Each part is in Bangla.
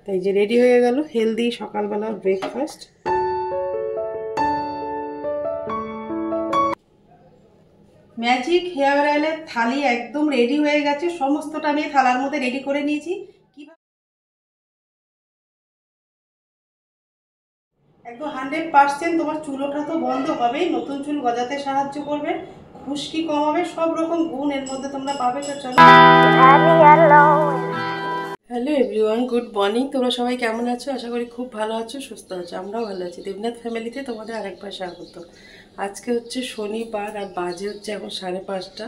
তাই যে রেডি হয়ে গেল হেলদি সকালবেলার ব্রেকফাস্ট। ম্যাজিক হেয়ার অয়েলের থালি একদম রেডি হয়ে গেছে, সমস্তটা আমি থালার মধ্যে রেডি করে নিয়েছি। একদম 100% তোমার চুলোটা তো বন্ধ হবেই, নতুন চুল গজাতে সাহায্য করবে, খুশকি কমাবে, সব রকম গুণ এর মধ্যে তোমরা পাবে। তো চলো। Hello everyone, good morning. তোমরা সবাই কেমন আছো? আশা করি খুব ভালো আছো, সুস্থ আছো। আমরাও ভালো আছি। দেবনাথ ফ্যামিলিতে তোমাদের আরেকবার স্বাগত। আজকে হচ্ছে শনিবার আর বাজে হচ্ছে এখন 5:30।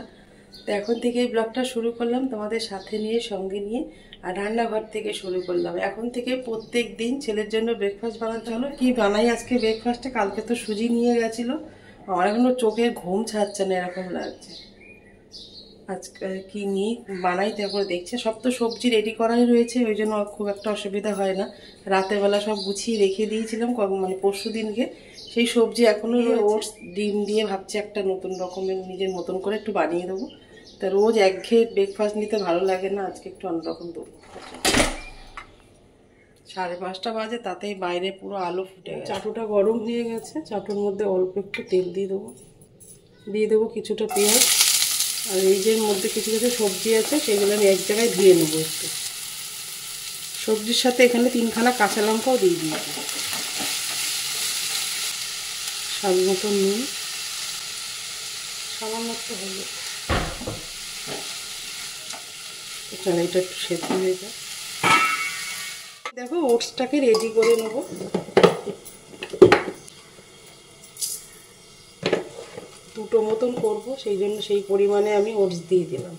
তো এখন থেকে এই ব্লগটা শুরু করলাম তোমাদের সাথে নিয়ে, সঙ্গে নিয়ে, আর রান্নাঘর থেকে শুরু করলাম। এখন থেকে প্রত্যেক দিন ছেলের জন্য ব্রেকফাস্ট বানাতে হলো। কি বানাই আজকে ব্রেকফাস্টে? কালকে তো সুজি নিয়ে গেছিলো, আমার এখনো চোখের ঘুম ছাড়ছে না, এরকম লাগছে। আজকে কি নিয়ে বানাই তারপরে দেখছে। সব তো সবজি রেডি করাই রয়েছে, ওই জন্য খুব একটা অসুবিধা হয় না। রাতের বেলা সব গুছিয়ে রেখে দিয়েছিলাম, মানে পরশু দিনকে। সেই সবজি এখনও ওটস ডিম দিয়ে ভাবছি একটা নতুন রকমের নিজের মতন করে একটু বানিয়ে দেবো। তা রোজ একঘেয়ে ব্রেকফাস্ট নিতে ভালো লাগে না, আজকে একটু অন্যরকম দেবো। 5:30 বাজে, তাতেই বাইরে পুরো আলো ফুটে গেছে। চাটুটা গরম হয়ে গেছে, চাটুর মধ্যে অল্প একটু তেল দিয়ে দেবো কিছুটা পেঁয়াজ। আর এই যে মধ্যে কিছু কিছু সবজি আছে, সেগুলো আমি এক জায়গায় ধুয়ে নেবো একটু। সবজির সাথে এখানে 3খানা কাঁচা লঙ্কাও দিয়ে দিয়েছি। স্বাদ মতো নুন, সামান্য একটু হলুদ। চলো এটা একটু সেদ্ধ হয়ে যায়। দেখো ওটসটাকে রেডি করে নেবো। দুটো মতন করবো, সেই জন্য সেই পরিমাণে আমি ওটস দিয়ে দিলাম।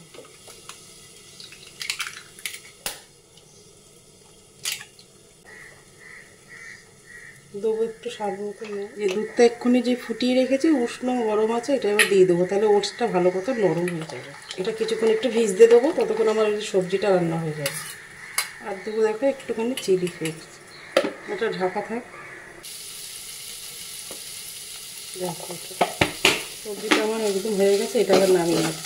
দেবো একটু স্বাদ মতো নুন। এই দুধটা এক্ষুনি যে ফুটিয়ে রেখেছি, উষ্ণ গরম আছে, এটা এবার দিয়ে দেবো। তাহলে ওটসটা ভালো মতো নরম হয়ে যাবে। এটা কিছুক্ষণ একটু ভিজতে দেবো, ততক্ষণ আমার এই সবজিটা রান্না হয়ে যাবে। আর দেবো দেখো একটুখানি চিলি ফ্লেক্স। এটা ঢাকা থাক। দেখো সবজিটা আমার একদম হয়ে গেছে, এটা আবার নামিয়ে নেব।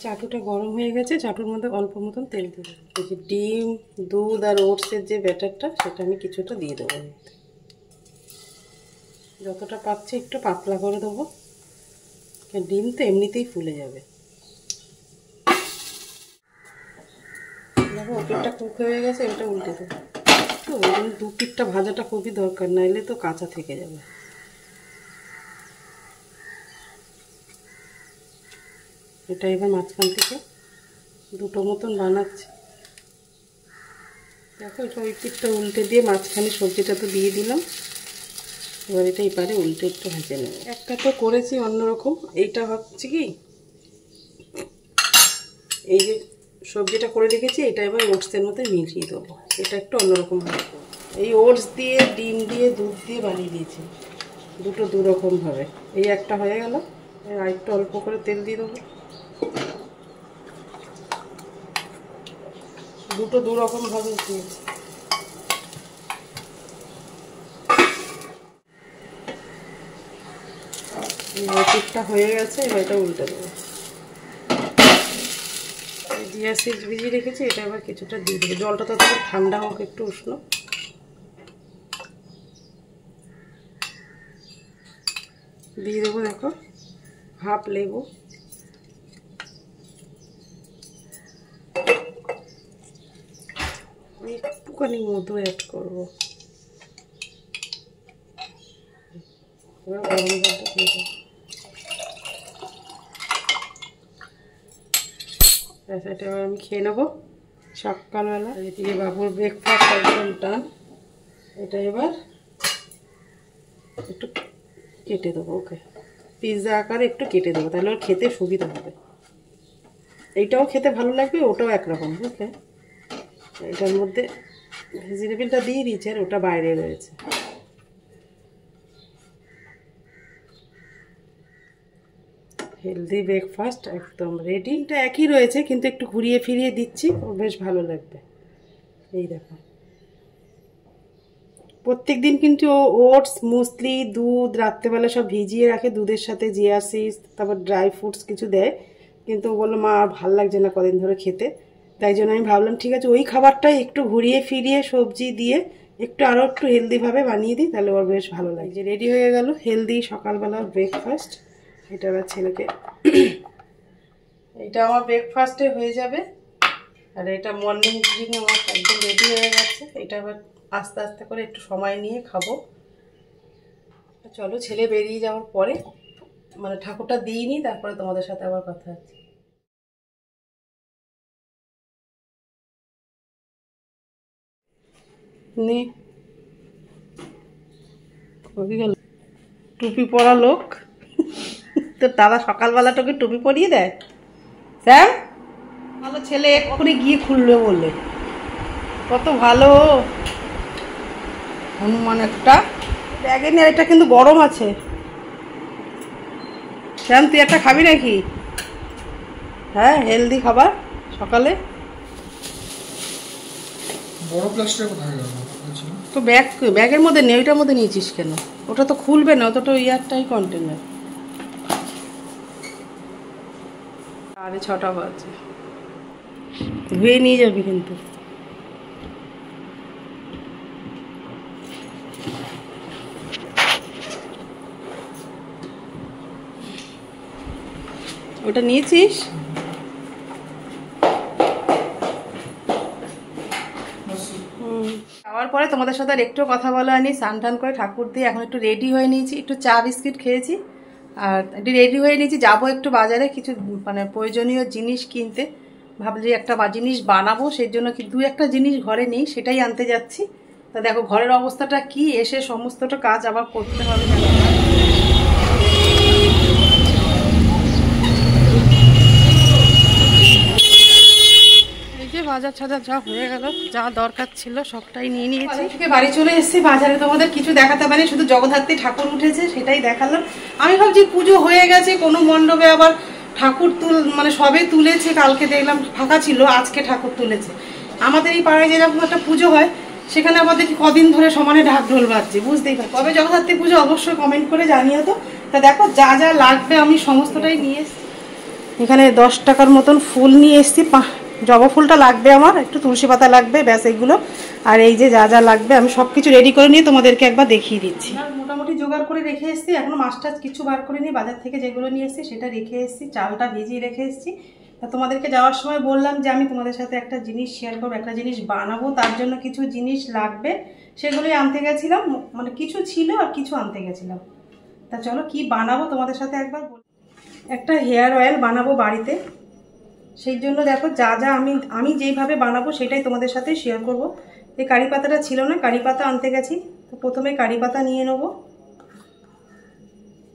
চাটুটা গরম হয়ে গেছে, চাটুর মধ্যে অল্প মতন তেল দেবো। এই যে ডিম, দুধ আর ওটসের যে ব্যাটারটা, সেটা আমি কিছুটা দিয়ে দেবো। যতটা পাচ্ছি একটু পাতলা করে দেবো, ডিম তো এমনিতেই ফুলে যাবে। দেখো ওপরটা কুক হয়ে গেছে, এটা উল্টে দেবো। তো ওই জন্য 2 পিঠটা ভাজাটা খুবই দরকার, নাইলে তো কাঁচা থেকে যাবে। এটা এবার মাঝখান থেকে দুটো মতন বানাচ্ছি। দেখো এটা ওই পিঠটা উল্টে দিয়ে মাঝখানে সবজিটা তো দিয়ে দিলাম। এবার এটা এবারে উল্টে একটু ভেজে নেব। একটা তো করেছি অন্যরকম, এইটা হচ্ছে কি, এই যে সবজিটা করে রেখেছি, এটা এবার ওটসের মধ্যে মিশিয়ে দেবো। এটা একটু অন্যরকমভাবে করবো। এই ওটস দিয়ে, ডিম দিয়ে, দুধ দিয়ে বানিয়ে দিয়েছি, দুটো দুরকমভাবে। এই একটা হয়ে গেল, আর একটু অল্প করে তেল দিয়ে দেবো। দুটো দুরকমভাবে দিয়েছি। পিঠটা হয়ে গেছে, এবার এটা উল্টে দেবো। জিরা সিড ভিজিয়ে রেখেছি, এটা এবার কিছুটা দিয়ে দেবো। জলটা তো ঠান্ডা হোক, একটু উষ্ণ। দিয়ে দেবো দেখো হাফ লেবু, একটুখানি মধু অ্যাড করবো। এবার গরম জলটা দিয়ে দেবো। এটা এবার আমি খেয়ে নেবো সকালবেলা। এদিকে বাবুর ব্রেকফাস্ট একদম ডান। এটা এবার একটু কেটে দেবো, ওকে পিৎজা আকারে একটু কেটে দেবো, তাহলে ওর খেতে সুবিধা হবে। এইটাও খেতে ভালো লাগবে, ওটাও একরকম। ওকে এটার মধ্যে ভেজিটেবিলটা দিয়ে দিয়েছে, আর ওটা বাইরে রয়েছে। হেলদি ব্রেকফাস্ট একদম রেডি। এটা একই রয়েছে, কিন্তু একটু ঘুরিয়ে ফিরিয়ে দিচ্ছি, ওর বেশ ভালো লাগবে। এই দেখো প্রত্যেক দিন কিন্তু ওটস, মুসলি, দুধ রাত্রেবেলা সব ভিজিয়ে রাখে, দুধের সাথে চিয়া সিডস, তারপর ড্রাই ফ্রুটস কিছু দেয়। কিন্তু ও বললো মা আর ভাল লাগছে না কদিন ধরে খেতে, তাই জন্য আমি ভাবলাম ঠিক আছে ওই খাবারটাই একটু ঘুরিয়ে ফিরিয়ে সবজি দিয়ে আরও একটু হেলদিভাবে বানিয়ে দিই, তাহলে ওর বেশ ভালো লাগে। যে রেডি হয়ে গেল হেলদি সকালবেলার ব্রেকফাস্ট। এটা আবার ছেলেকে এটা আমার ব্রেকফাস্টে হয়ে যাবে, আর এটা মর্নিং ড্রিঙ্ক আমার একদম রেডি হয়ে গেছে। এটা আবার আস্তে আস্তে করে একটু সময় নিয়ে খাবো। চলো ছেলে বেরিয়ে যাওয়ার পরে মানে ঠাকুরটা দিইনি, তারপরে তোমাদের সাথে আবার কথা আছে। নে গেল টুপি পরা লোক, তোর দাদা সকালবেলা তোকে টুপি পরিয়ে দেয়। স্যার ভালো ছেলে, এক্ষুনি গিয়ে খুলবে বললে, কত ভালো। হনুমান একটা ব্যাগে নিয়ে, এটা কিন্তু গরম আছে। শ্যাম তুই একটা খাবি নাকি? হ্যাঁ হেলদি খাবার সকালে। বড় প্লাস্টিক কোথায় গেল? তো ব্যাগের মধ্যে নেই, ওইটার মধ্যে নিয়েছিস কেন? ওটা তো খুলবে না, ওটা তো ইয়ারটাই কন্টেনার। 6:30 বাজে, ধুয়ে নিয়ে যাবি কিন্তু। ওটা নিয়েছিস? খাওয়ার পরে তোমাদের সাথে আর একটু কথা বলা হয়নি। স্নান টান করে ঠাকুর দিয়ে এখন একটু রেডি হয়ে নিয়েছি, একটু চা বিস্কিট খেয়েছি আর একটু রেডি হয়ে নিয়েছি। যাবো একটু বাজারে কিছু মানে প্রয়োজনীয় জিনিস কিনতে। ভাবলি একটা জিনিস বানাবো, সেই জন্য কি 2-1টা জিনিস ঘরে নেই, সেটাই আনতে যাচ্ছি। তা দেখো ঘরের অবস্থাটা কি, এসে সমস্তটা কাজ আবার করতে হবে। বাজার ছাজার যা হয়ে গেল, যা দরকার ছিল সবটাই নিয়ে নিয়েছি। থেকে বাড়ি চলে এসেছি। বাজারে তোমাদের কিছু দেখাতে পারি, শুধু জগদ্ধাত্রী ঠাকুর উঠেছে সেটাই দেখালাম। আমি ভাবছি পুজো হয়ে গেছে, কোনো মণ্ডপে আবার ঠাকুর মানে সবে তুলেছে। কালকে দেখলাম ফাঁকা ছিল, আজকে ঠাকুর তুলেছে। আমাদের এই পাড়ায় যেরকম একটা পুজো হয়, সেখানে আমাদের কদিন ধরে সমানে ঢাক ঢোল বাজছে, বুঝতেই পারছি। কবে জগদ্ধাত্রী পুজো অবশ্যই কমেন্ট করে জানিও তো। তা দেখো যা যা লাগবে আমি সমস্তটাই নিয়ে এসেছি। এখানে 10 টাকার মতন ফুল নিয়ে এসেছি। জবা ফুলটা লাগবে আমার, একটু তুলসী পাতা লাগবে, ব্যাস এগুলো। আর এই যে যা যা লাগবে আমি সব কিছু রেডি করে নিয়ে তোমাদেরকে একবার দেখিয়ে দিচ্ছি। মোটামুটি জোগাড় করে রেখে এসেছি, এখনো মাছ টাছ কিছু বার করে নিই। বাজার থেকে যেগুলো নিয়ে এসেছি সেটা রেখে এসেছি, চালটা ভিজিয়ে রেখে এসেছি। তা তোমাদেরকে যাওয়ার সময় বললাম যে আমি তোমাদের সাথে একটা জিনিস শেয়ার করবো, একটা জিনিস বানাবো, তার জন্য কিছু জিনিস লাগবে, সেগুলোই আনতে গেছিলাম। মানে কিছু ছিল আর কিছু আনতে গেছিলাম। তা চলো কি বানাবো তোমাদের সাথে একবার বলি। একটা হেয়ার অয়েল বানাবো বাড়িতে, সেই জন্য দেখো যা যা আমি যেইভাবে বানাবো সেটাই তোমাদের সাথে শেয়ার করব। এই কারি পাতাটা ছিল না, কারি পাতা আনতে গেছি। তো প্রথমে কারি পাতা নিয়ে নেব,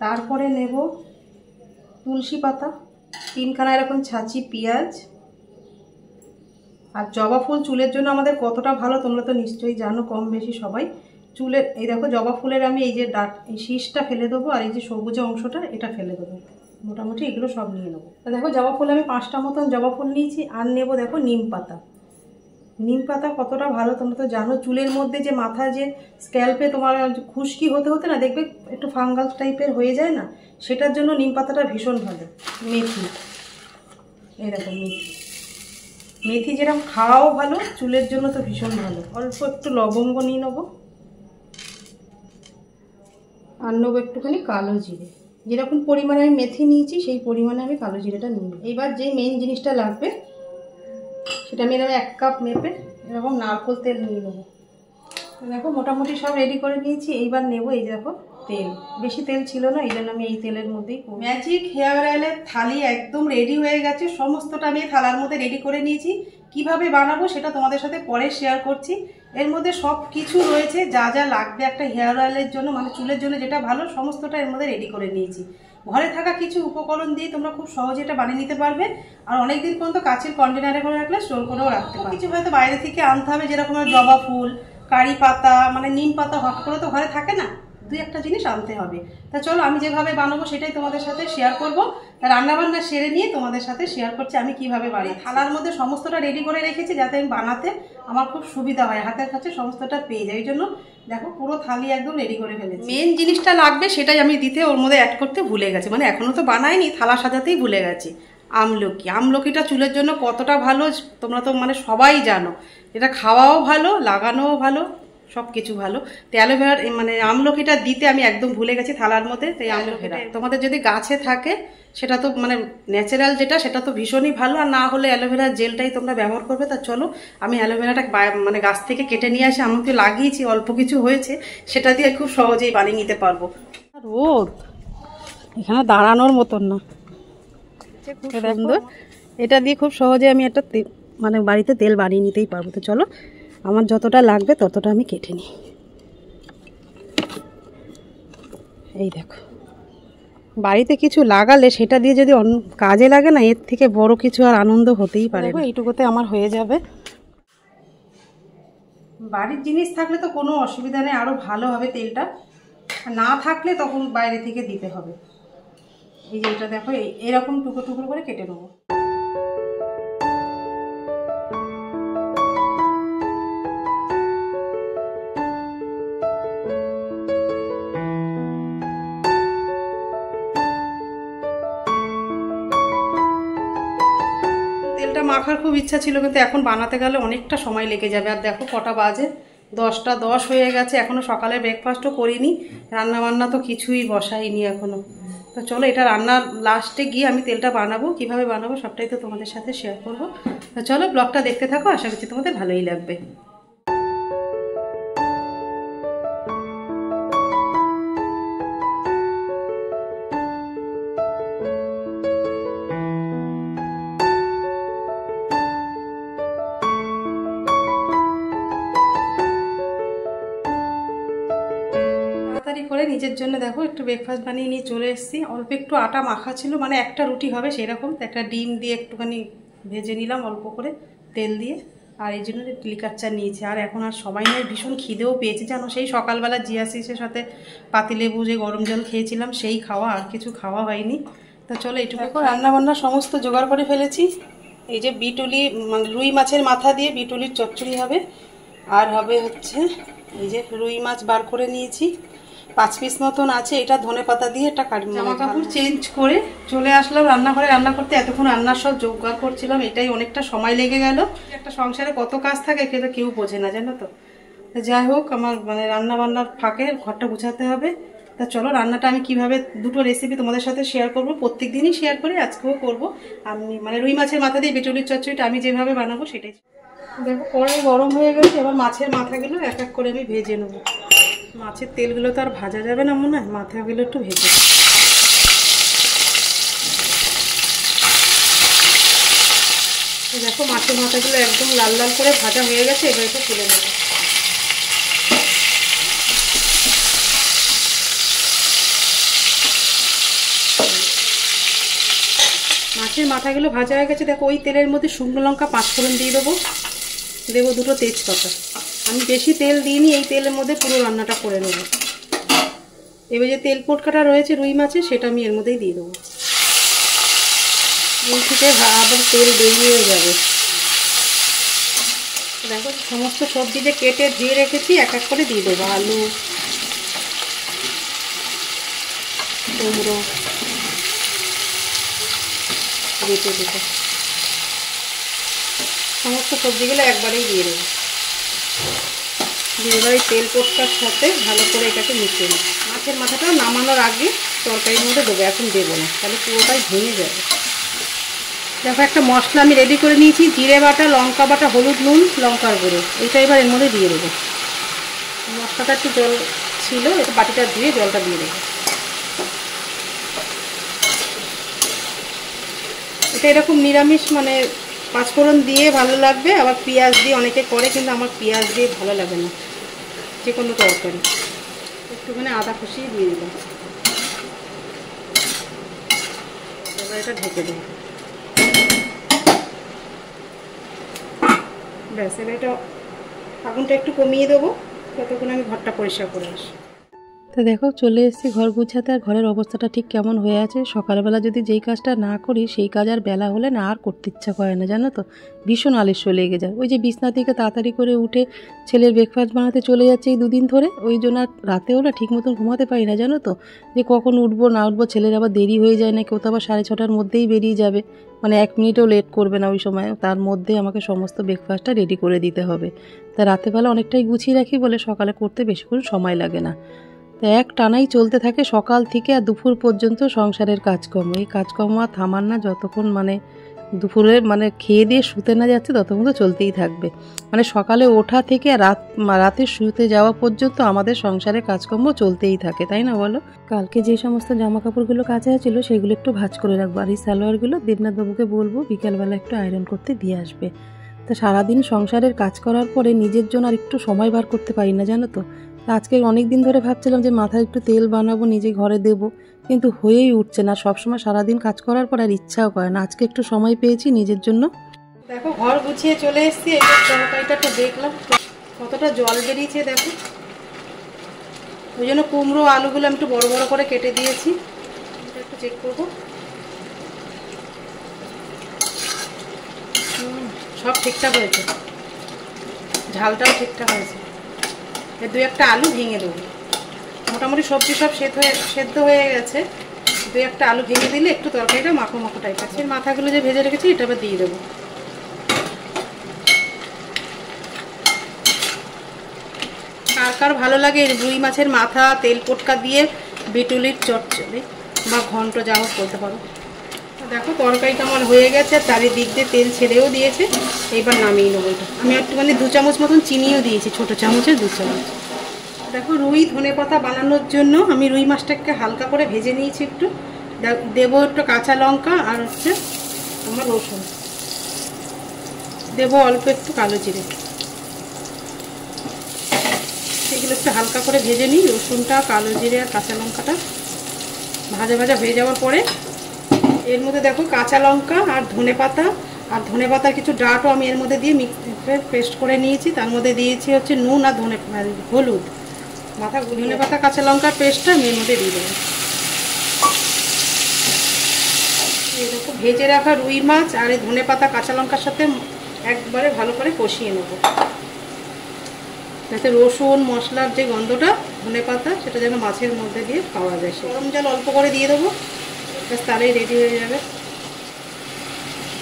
তারপরে নেব তুলসী পাতা, 3খানা এরকম ছাঁচি পেঁয়াজ। আর জবা ফুল চুলের জন্য আমাদের কতটা ভালো তোমরা তো নিশ্চয়ই জানো, কম বেশি সবাই। চুলের এই দেখো জবা ফুলের আমি এই যে এই শীষটা ফেলে দেবো, আর এই যে সবুজ অংশটা এটা ফেলে দেবো। মোটামুটি এগুলো সব নিয়ে নেবো। দেখো জবা ফুল আমি 5টা মতন জবা ফুল নিয়েছি। আর নেবো দেখো নিম পাতা। নিম পাতা কতটা ভালো তোমরা তো জানো, চুলের মধ্যে যে মাথা যে স্ক্যাল্পে তোমার খুশকি হতে হতে না দেখবে একটু ফাঙ্গাল টাইপের হয়ে যায় না, সেটার জন্য নিম পাতাটা ভীষণ ভালো। মেথি, এই দেখো মেথি, মেথি যেরকম খাওয়াও ভালো, চুলের জন্য তো ভীষণ ভালো। অল্প একটু লবঙ্গ নিয়ে নেবো, আর নেবো একটুখানি কালো জিরে। যেরকম পরিমাণে আমি মেথি নিয়েছি সেই পরিমাণে আমি কালো জিরেটা নিই। এইবার যে মেইন জিনিসটা লাগবে সেটা আমি এরকম 1 কাপ মেপে এরকম নারকেল তেল নিয়ে নেবো। দেখো মোটামুটি সব রেডি করে নিয়েছি। এইবার নেবো এই দেখো তেল, বেশি তেল ছিল না, এই জন্য আমি এই তেলের মধ্যেই করব। ম্যাজিক হেয়ার অয়েলের থালি একদম রেডি হয়ে গেছে, সমস্তটা আমি থালার মধ্যে রেডি করে নিয়েছি। কিভাবে বানাবো সেটা তোমাদের সাথে পরে শেয়ার করছি। এর মধ্যে সব কিছু রয়েছে যা যা লাগবে একটা হেয়ার অয়েলের জন্য, মানে চুলের জন্য যেটা ভালো, সমস্তটা এর মধ্যে রেডি করে নিয়েছি। ঘরে থাকা কিছু উপকরণ দিয়ে তোমরা খুব সহজে এটা বানিয়ে নিতে পারবে। আর অনেকদিন পর্যন্ত কাচের কন্টেনারে করে রাখলে স্টোর করেও রাখতে পারবে। কিছু হয়তো বাইরে থেকে আনতে হবে, যেরকম জবা ফুল, কারি পাতা, মানে নিম পাতা হট করে তো ঘরে থাকে না, 2-1টা জিনিস আনতে হবে। তা চলো আমি যেভাবে বানাবো সেটাই তোমাদের সাথে শেয়ার করবো। রান্নাবান্না সেরে নিয়ে তোমাদের সাথে শেয়ার করছি আমি কিভাবে বানাই। থালার মধ্যে সমস্তটা রেডি করে রেখেছি যাতে আমি বানাতে আমার খুব সুবিধা হয়, হাতের কাছে সমস্তটা পেয়ে যায়। ওই জন্য দেখো পুরো থালি একদম রেডি করে ফেলেছি। মেন জিনিসটা লাগবে সেটাই আমি দিতে ওর মধ্যে অ্যাড করতে ভুলে গেছি, মানে এখনো তো বানাইনি, থালা সাজাতেই ভুলে গেছি। আমলকিটা চুলের জন্য কতটা ভালো তোমরা তো মানে সবাই জানো। এটা খাওয়াও ভালো, লাগানোও ভালো, সব কিছু ভালো। তো অ্যালোভেরা মানে আমলকিটা দিতে আমি একদম ভুলে গেছি থালার মধ্যে। তাই অ্যালোভেরা তোমাদের যদি গাছে থাকে সেটা তো মানে ন্যাচারাল যেটা, সেটা তো ভীষণই ভালো। আর না হলে অ্যালোভেরা জেলটাই তোমরা ব্যবহার করবে। তা চলো আমি অ্যালোভেরাটা মানে গাছ থেকে কেটে নিয়ে আসি, আমাকে লাগিয়েছি, অল্প কিছু হয়েছে, সেটা দিয়ে খুব সহজেই বানিয়ে নিতে পারবো। রোদ এখানে দাঁড়ানোর মতন না, খুব সুন্দর। এটা দিয়ে খুব সহজে আমি একটা মানে বাড়িতে তেল বানিয়ে নিতেই পারবো। তো চলো আমার যতটা লাগবে ততটা আমি কেটে নিই। এই দেখো, বাড়িতে কিছু লাগালে সেটা দিয়ে যদি অন্য কাজে লাগে না, এর থেকে বড় কিছু আর আনন্দ হতেই পারে। এইটুকুতে আমার হয়ে যাবে। বাড়ির জিনিস থাকলে তো কোনো অসুবিধা নেই, আরও ভালো হবে তেলটা। না থাকলে তখন বাইরে থেকে দিতে হবে। এই যে এটা দেখো, এরকম টুকরো টুকরো করে কেটে নেবো। তেলটা মাখার খুব ইচ্ছা ছিল, কিন্তু এখন বানাতে গেলে অনেকটা সময় লেগে যাবে। আর দেখো কটা বাজে, 10টা 10 হয়ে গেছে, এখনও সকালে ব্রেকফাস্টও করিনি, রান্নাবান্না তো কিছুই বসাইনি এখনও। তো চলো এটা রান্নার লাস্টে গিয়ে আমি তেলটা বানাবো, কিভাবে বানাবো সবটাই তো তোমাদের সাথে শেয়ার করবো। তো চলো ব্লগটা দেখতে থাকো, আশা করছি তোমাদের ভালোই লাগবে। তাড়াতাড়ি করে নিজের জন্য দেখো একটু ব্রেকফাস্ট বানিয়ে নিয়ে চলে এসেছি। অল্প একটু আটা মাখা ছিল, মানে একটা রুটি হবে সেরকম। একটা ডিম দিয়ে একটুখানি ভেজে নিলাম অল্প করে তেল দিয়ে, আর এই জন্য লিকার চা নিয়েছি। আর এখন আর সময় নেই, ভীষণ খিদেও পেয়েছে জানো। সেই সকালবেলা জিয়াসিসের সাথে পাতিলেবু যে গরম জল খেয়েছিলাম সেই খাওয়া, আর কিছু খাওয়া হয়নি। তো চলো এইটুকু রান্নাবান্না সমস্ত জোগাড় করে ফেলেছি। এই যে বিটুলি মানে রুই মাছের মাথা দিয়ে বিটুলির চচ্চড়ি হবে, আর হবে হচ্ছে এই যে রুই মাছ বার করে নিয়েছি 5 পিস মতন আছে, এটা ধনেপাতা দিয়ে একটা জামা কাপড় চেঞ্জ করে চলে আসলাম রান্নাঘরে রান্না করতে। এতক্ষণ রান্নার সব জোগাড় করছিলাম, এটাই অনেকটা সময় লেগে গেল। একটা সংসারে কত কাজ থাকে সেটা কেউ বোঝে না জানো তো। যাই হোক, আমার মানে রান্না বান্নার ফাঁকে ঘরটা গুছাতে হবে। তা চলো রান্নাটা আমি কিভাবে, দুটো রেসিপি তোমাদের সাথে শেয়ার করব, প্রত্যেক দিনই শেয়ার করি, আজকেও করব। আমি মানে রুই মাছের মাথা দিয়ে বিটুলির চচ্চড়িটা আমি যেভাবে বানাবো সেটাই। দেখো কড়াই গরম হয়ে গেছে, এবার মাছের মাথাগুলো এক এক করে আমি ভেজে নেবো। মাছের তেলগুলো তো আর ভাজা যাবে না মনে হয়, মাথাগুলো একটু ভেজে। দেখো মাছের মাথাগুলো একদম লাল লাল করে ভাজা হয়ে গেছে, এবার এটা তুলে নেবো। মাছের মাথাগুলো ভাজা হয়ে গেছে। দেখো ওই তেলের মধ্যে শুকনো লঙ্কা 5 ফোড়ন দিয়ে দেবো, দেবো 2টো তেজপাতা। আমি বেশি তেল দিইনি, এই তেলের মধ্যে পুরো রান্নাটা করে নেব। এবার যে তেল পটকাটা রয়েছে রুই মাছে সেটা আমি এর মধ্যেই দিয়ে দেবো। এই থেকে আবার তেল বেরিয়ে যাবে। দেখো সমস্ত সবজি যে কেটে ধুয়ে রেখেছি এক এক করে দিয়ে দেবো। আলু, কুমড়ো বেটে দেবো, সমস্ত সবজিগুলো একবারেই দিয়ে দেবো। দিয়ে এবার এই তেল পটকার সাথে ভালো করে এটাকে মিশিয়ে নেব। মাছের মাথাটা নামানোর আগে তরকারির মধ্যে দেবো, এখন দেবো না, তাহলে পুরোটাই ভেঙে যাবে। দেখো একটা মশলা আমি রেডি করে নিয়েছি, জিরে বাটা, লঙ্কা বাটা, হলুদ, নুন, লঙ্কার গুঁড়ো, এটা এবার এর মধ্যে দিয়ে দেবো। মশলাটা একটু জল ছিল, একটু বাটিটা ধুয়ে জলটা দিয়ে দেবো। এটা এরকম নিরামিষ মানে 5 ফোড়ন দিয়ে ভালো লাগবে, আবার পেঁয়াজ দিয়ে অনেকে করে, কিন্তু আমার পেঁয়াজ দিয়ে ভালো লাগে না যে কোনো তরকারি। একটুখানি আদা কষিয়ে দিয়ে দিলাম, এবার এটা ঢেকে দেবো। ব্যাস এবার এটা আগুনটা একটু কমিয়ে দেবো, ততক্ষণ আমি ঘরটা পরিষ্কার করে আসি। তো দেখো চলে এসেছি ঘর গুছাতে, আর ঘরের অবস্থাটা ঠিক কেমন হয়ে আছে। সকালবেলা যদি যেই কাজটা না করি সেই কাজ আর বেলা হলে না আর করতে ইচ্ছা করে না, জানো তো, ভীষণ আলস্য লেগে যায়। ওই যে বিছনা থেকে তাড়াতাড়ি করে উঠে ছেলের ব্রেকফাস্ট বানাতে চলে যাচ্ছে এই দুদিন ধরে, ওই জন্য আর রাতেও না ঠিক মতন ঘুমাতে পারি না, জানো তো, যে কখন উঠবো না উঠবো, ছেলের আবার দেরি হয়ে যায় না, কেউ তো আবার 6:30টার মধ্যেই বেরিয়ে যাবে, মানে 1 মিনিটও লেট করবে না ওই সময়, তার মধ্যে আমাকে সমস্ত ব্রেকফাস্টটা রেডি করে দিতে হবে। তা রাতেবেলা অনেকটাই গুছিয়ে রাখি বলে সকালে করতে বেশিক্ষণ সময় লাগে না। তো এক টানাই চলতে থাকে সকাল থেকে আর দুপুর পর্যন্ত সংসারের কাজকর্ম। এই কাজকর্ম আর থামার না, যতক্ষণ মানে দুপুরে মানে খেয়ে দিয়ে শুতে না যাচ্ছে ততক্ষণ তো চলতেই থাকবে। মানে সকালে ওঠা থেকে রাতে শুতে যাওয়া পর্যন্ত আমাদের সংসারের কাজকর্ম চলতেই থাকে, তাই না বলো? কালকে যে সমস্ত জামা কাপড়গুলো কাচা ছিল সেগুলো একটু ভাঁজ করে রাখবো, আর এই সালোয়ারগুলো দেবনাথবাবুকে বলবো বিকালবেলা একটু আয়রন করতে দিয়ে আসবে। তা সারাদিন সংসারের কাজ করার পরে নিজের জন্য আর একটু সময় বার করতে পারি না, জানো তো। আজকে অনেক দিন ধরে ভাবছিলাম যে মাথায় একটু তেল বানাবো, নিজে ঘরে দেব, কিন্তু হয়েই উঠছে না। সবসময় সারাদিন কাজ করার পর আর ইচ্ছাও করে না। আজকে একটু সময় পেয়েছি নিজের জন্য। দেখো ঘর গুছিয়ে চলে এসেছি, এবার তরকারিটা একটু দেখলাম কতটা জল বেরিয়েছে দেখো, ওই জন্য কুমড়ো আলুগুলো আমি একটু বড় বড় করে কেটে দিয়েছি। একটু চেক করবো, সব ঠিকঠাক হয়েছে, ঝালটাও ঠিকঠাক হয়েছে। এর 2-1টা আলু ভেঙে দেবো, মোটামুটি সবজি সব সেদ্ধ হয়ে গেছে। 2-1টা আলু ভেঙে দিলে একটু তরকারিটা মাখো মাখো টাইপ আছে। মাথাগুলো যে ভেজে রেখেছি এটা আবার দিয়ে দেবো। কার কার ভালো লাগে রুই মাছের মাথা তেল পটকা দিয়ে বিটুলির চচ্চড়ি বা ঘন্ট যা হোক বলতে পারো। দেখো তরকারিটা আমার হয়ে গেছে, চারিদিক দিয়ে তেল ছেড়েও দিয়েছে। এইবার নামিয়ে নেবো। এটা আমি একটুখানি 2 চামচ মতন চিনিও দিয়েছি, ছোট চামচের 2 চামচ। দেখো রুই ধনেপাতা বানানোর জন্য আমি রুই মাছটাকে হালকা করে ভেজে নিয়েছি একটু। দেবো একটু কাঁচা লঙ্কা আর হচ্ছে আমার রসুন, দেবো অল্প একটু কালো জিরে। সেগুলো একটু হালকা করে ভেজে নিই, রসুনটা কালো জিরে আর কাঁচা লঙ্কাটা ভাজা ভাজা হয়ে যাওয়ার পরে এর মধ্যে দেখো কাঁচা লঙ্কা আর ধনেপাতা, আর ধনেপাতার কিছু ডাঁটও আমি এর মধ্যে দিয়ে পেস্ট করে নিয়েছি। তার মধ্যে দিয়েছি হচ্ছে নুন আর হলুদ। ধনেপাতা কাঁচা লঙ্কার পেস্টটা আমি এর মধ্যে দিয়ে দেবো। এই দেখো ভেজে রাখা রুই মাছ আর এই ধনেপাতা কাঁচা লঙ্কার সাথে একবারে ভালো করে কষিয়ে নেব, যাতে রসুন মশলার যে গন্ধটা ধনেপাতা সেটা যেন মাছের মধ্যে দিয়ে পাওয়া যায়। গরম জল অল্প করে দিয়ে দেবো, ব্যাস তাহলেই রেডি হয়ে যাবে।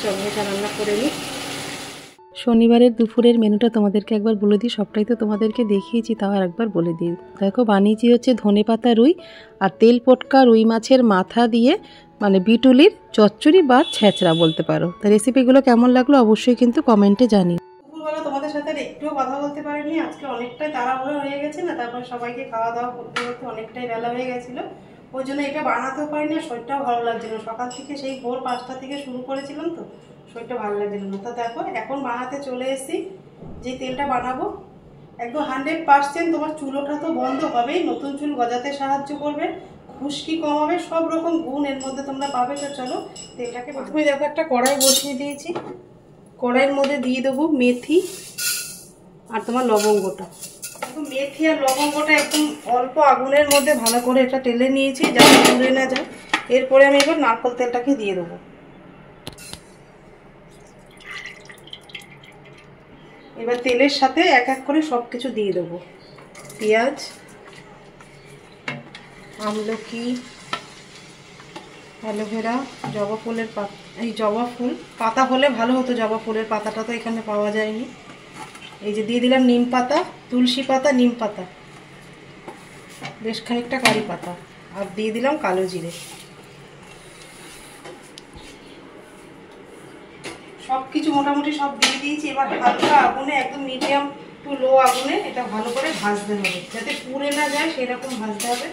চলো এটা রান্না করে নিই। শনিবারের দুপুরের মেনুটা তোমাদেরকে একবার বলে দিই, সবটাই তো তোমাদেরকে দেখিয়েছি, তাও আর একবার বলে দিই। দেখো বানিয়েছি হচ্ছে ধনেপাতা রুই আর তেল পটকা রুই মাছের মাথা দিয়ে মানে বিটুলির চচ্চড়ি বা ছেঁচড়া বলতে পারো। তা রেসিপিগুলো কেমন লাগলো অবশ্যই কিন্তু কমেন্টে জানিও। দুপুরবেলা তোমাদের সাথে একটুও কথা বলতে পারিনি, আজকে অনেকটাই তাড়াহুড়ো হয়ে গেছে না, তারপর সবাইকে খাওয়া দাওয়া করতে করতে অনেকটাই বেলা হয়ে গেছিলো, ওই জন্য এটা বানাতেও পারিনি। শরীরটাও ভালো লাগছিল, সকাল থেকে সেই ভোর 5টা থেকে শুরু করেছিলাম, তো শরীরটা ভালো লাগছিল না। তা দেখো এখন বানাতে চলে এসেছি। যে তেলটা বানাবো একদম 100% তোমার চুলোটা তো বন্ধ হবেই, নতুন চুল গজাতে সাহায্য করবে, খুশকি কমাবে, সব রকম গুণ এর মধ্যে তোমরা পাবে। তো চলো তেলটাকে প্রথমে দেখো একটা কড়াই বসিয়ে দিয়েছি, কড়াইয়ের মধ্যে দিয়ে দেবো মেথি আর তোমার লবঙ্গটা। মেথি আর লবঙ্গটা একদম অল্প আগুনের মধ্যে ভালো করে এটা টেলে নিয়েছি যাতে পুড়ে না যায়। এরপরে আমি এবার নারকেল তেলটাকে দিয়ে দেবো। এবার তেলের সাথে এক এক করে সব কিছু দিয়ে দেবো, পেঁয়াজ, আমলকি, অ্যালোভেরা, জবা ফুলের পাতা, এই জবা ফুল পাতা হলে ভালো হতো, জবা ফুলের পাতাটা তো এখানে পাওয়া যায়নি। এই যে দিয়ে দিলাম নিম পাতা, তুলসী পাতা, নিম পাতা, বেশ খানিকটা কারি পাতা, আর দিয়ে দিলাম কালো জিরে। সব কিছু মোটামুটি সব দিয়ে দিয়েছি। এবার হালকা আগুনে একদম মিডিয়াম টু লো আগুনে এটা ভালো করে ভাজতে হবে, যাতে পুড়ে না যায় সেরকম ভাজতে হবে,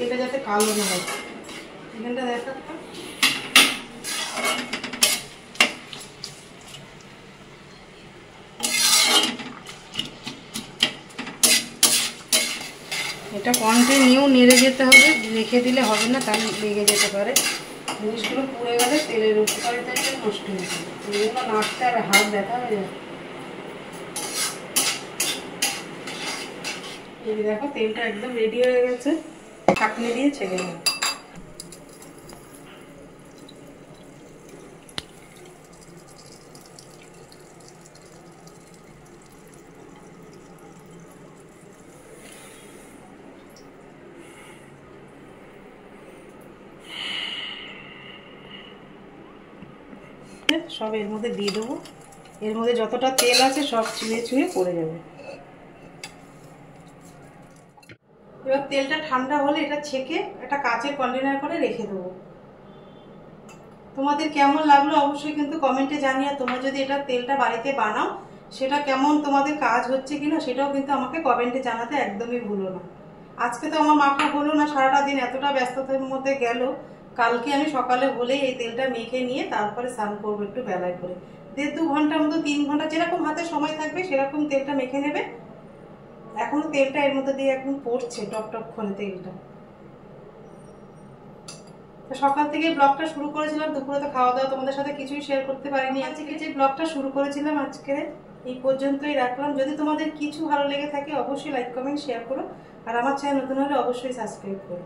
এটা যাতে কালো না হয়। এখানটা দেখা এটা কন্টিনিউ নেড়ে যেতে হবে, রেখে দিলে হবে না, তাহলে লেগে যেতে পারে। জিনিসগুলো পুড়ে গেলে তেলের উপকারিতাটা নষ্ট হয়ে যাবে, এগুলো নাড়তে আর হাত ব্যথা হয়ে যাবে। এই দেখো তেলটা একদম রেডি হয়ে গেছে, ছাঁকনি দিয়ে ছেঁকে নেব। সব এর মধ্যে দিয়ে দেবো, এর মধ্যে যতটা তেল আছে সব চুয়ে চুয়ে পড়ে যাবে। এবার তেলটা ঠান্ডা হলে এটা ছেঁকে একটা কাচের কন্টেনার করে রেখে দেবো। তোমাদের কেমন লাগলো অবশ্যই কিন্তু কমেন্টে জানিয়ে, তোমরা যদি এটা তেলটা বাড়িতে বানাও সেটা কেমন তোমাদের কাজ হচ্ছে কিনা সেটাও কিন্তু আমাকে কমেন্টে জানাতে একদমই ভুলো না। আজকে তো আমার মাখা হলো না, সারাটা দিন এতটা ব্যস্ততার মধ্যে গেল। কালকে আমি সকালে হলেই এই তেলটা মেখে নিয়ে তারপরে স্নান করবো একটু বেলায় করে। 1.5-2 ঘন্টার মতো, 3 ঘন্টা, যেরকম হাতে সময় থাকবে সেরকম তেলটা মেখে নেবে। এখনো তেলটা এর মধ্যে দিয়ে একদম পড়ছে টপ টপ করে তেলটা। সকাল থেকে ব্লগটা শুরু করেছিলাম, দুপুরে তো খাওয়া দাওয়া তোমাদের সাথে কিছুই শেয়ার করতে পারিনি। আজকে যে ব্লগটা শুরু করেছিলাম আজকে এই পর্যন্তই রাখলাম। যদি তোমাদের কিছু ভালো লেগে থাকে অবশ্যই লাইক কমেন্ট শেয়ার করো, আর আমার চ্যানেল নতুন হলে অবশ্যই সাবস্ক্রাইব করো।